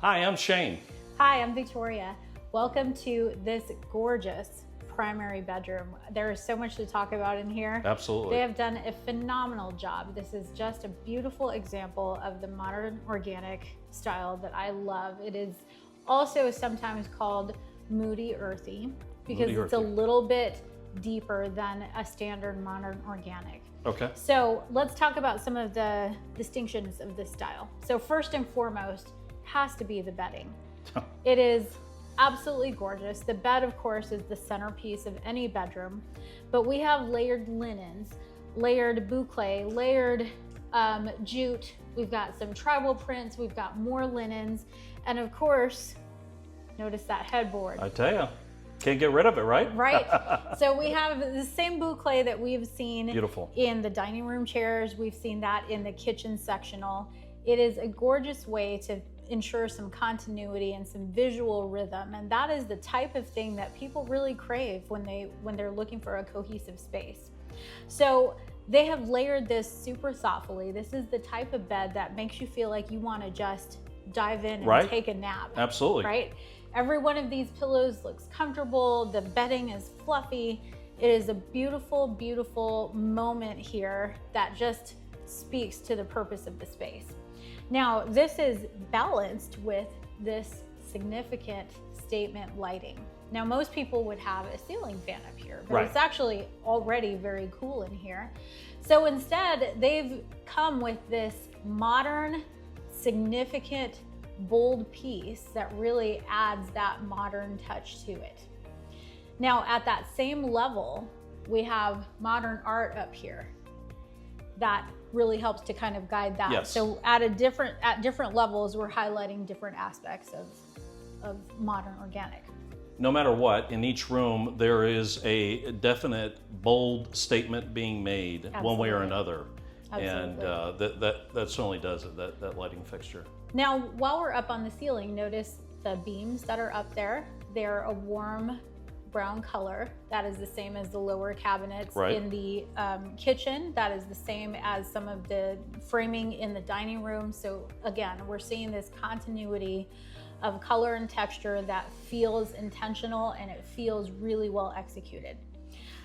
Hi, I'm Shane. Hi, I'm Victoria. Welcome to this gorgeous primary bedroom. There is so much to talk about in here. Absolutely. They have done a phenomenal job. This is just a beautiful example of the modern organic style that I love. It is also sometimes called moody earthy because it's a little bit deeper than a standard modern organic. Okay. So let's talk about some of the distinctions of this style. So first and foremost has to be the bedding. It is absolutely gorgeous. The bed, of course, is the centerpiece of any bedroom, but we have layered linens, layered boucle, layered jute. We've got some tribal prints. We've got more linens. And of course, notice that headboard. I tell you, can't get rid of it, right? Right. So we have the same boucle that we've seen Beautiful. In the dining room chairs. We've seen that in the kitchen sectional. It is a gorgeous way to ensure some continuity and some visual rhythm, and that is the type of thing that people really crave when they're looking for a cohesive space. So they have layered this super thoughtfully. This is the type of bed that makes you feel like you want to just dive in and take a nap. Absolutely. Right? Every one of these pillows looks comfortable. The bedding is fluffy. It is a beautiful, beautiful moment here that just speaks to the purpose of the space. Now, this is balanced with this significant statement lighting. Now, most people would have a ceiling fan up here, but it's actually already very cool in here. So instead, they've come with this modern, significant, bold piece that really adds that modern touch to it. Now, at that same level, we have modern art up here that really helps to kind of guide that. Yes. So at different levels, we're highlighting different aspects of modern organic. No matter what, in each room, there is a definite, bold statement being made one way or another. Absolutely. And that certainly does it, that lighting fixture. Now, while we're up on the ceiling, notice the beams that are up there. They're a warm brown color. That is the same as the lower cabinets in the kitchen. That is the same as some of the framing in the dining room. So again, we're seeing this continuity of color and texture that feels intentional and it feels really well executed.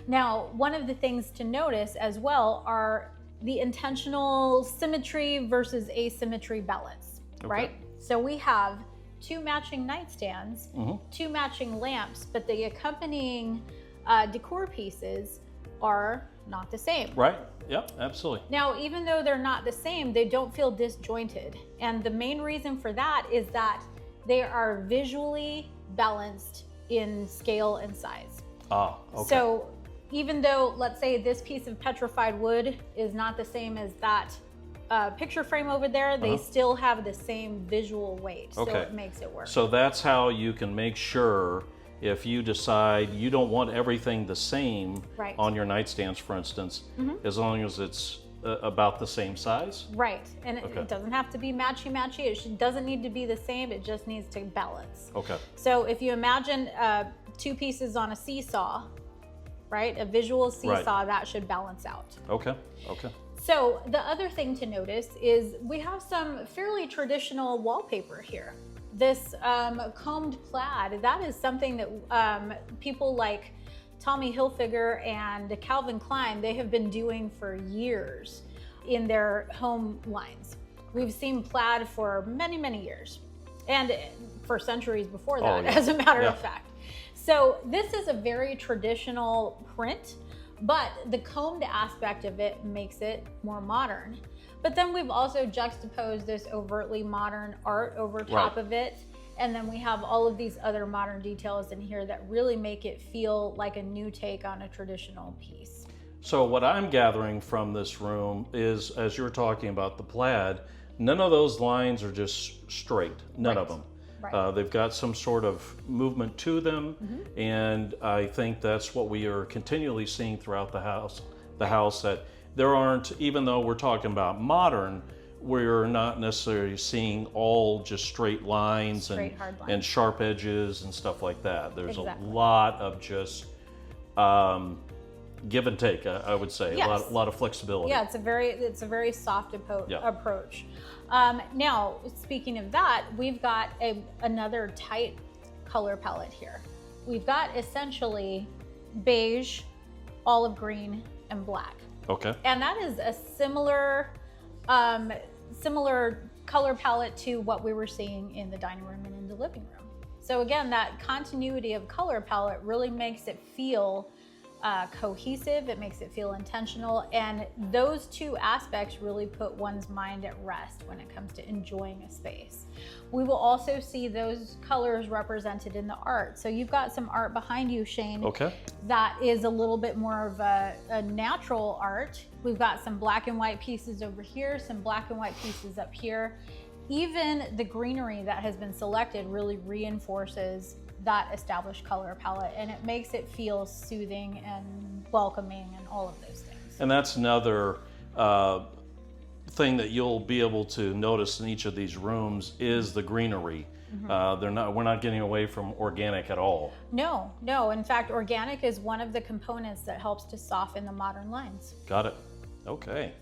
Now, one of the things to notice as well are the intentional symmetry versus asymmetry balance, right? So we have two matching nightstands, two matching lamps, but the accompanying decor pieces are not the same. Right, yep, absolutely. Now, even though they're not the same, they don't feel disjointed. And the main reason for that is that they are visually balanced in scale and size. Ah, okay. So even though, let's say this piece of petrified wood is not the same as that picture frame over there, they still have the same visual weight, so it makes it work. So that's how you can make sure, if you decide you don't want everything the same on your nightstands, for instance, as long as it's about the same size. Right, and it doesn't have to be matchy-matchy. It doesn't need to be the same. It just needs to balance. Okay. So if you imagine two pieces on a seesaw, right, a visual seesaw, that should balance out. Okay, okay. So the other thing to notice is we have some fairly traditional wallpaper here. This combed plaid, that is something that people like Tommy Hilfiger and Calvin Klein, they have been doing for years in their home lines. We've seen plaid for many, many years, and for centuries before that, as a matter of fact. So this is a very traditional print, but the combed aspect of it makes it more modern. But then we've also juxtaposed this overtly modern art over top of it. And then we have all of these other modern details in here that really make it feel like a new take on a traditional piece. So what I'm gathering from this room is, as you're talking about the plaid, none of those lines are just straight, none of them. They've got some sort of movement to them, and I think that's what we are continually seeing throughout the house, that there aren't, even though we're talking about modern, we're not necessarily seeing all just straight lines and sharp edges and stuff like that. There's a lot of just give and take, I would say. Yes. A lot of flexibility. Yeah, it's a very soft approach. Now, speaking of that, we've got another tight color palette here. We've got essentially beige, olive green, and black. Okay. And that is a similar color palette to what we were seeing in the dining room and in the living room. So again, that continuity of color palette really makes it feel cohesive, it makes it feel intentional, and those two aspects really put one's mind at rest when it comes to enjoying a space. We will also see those colors represented in the art. So you've got some art behind you, Shane. Okay. That is a little bit more of a natural art. We've got some black and white pieces over here, some black and white pieces up here. Even the greenery that has been selected really reinforces that established color palette, and it makes it feel soothing and welcoming and all of those things. And that's another thing that you'll be able to notice in each of these rooms is the greenery. We're not getting away from organic at all. No. In fact, organic is one of the components that helps to soften the modern lines. Got it. Okay.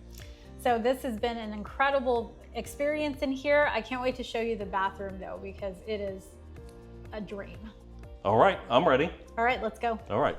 So this has been an incredible experience in here. I can't wait to show you the bathroom though, because it is a dream. All right, I'm ready. All right, let's go. All right.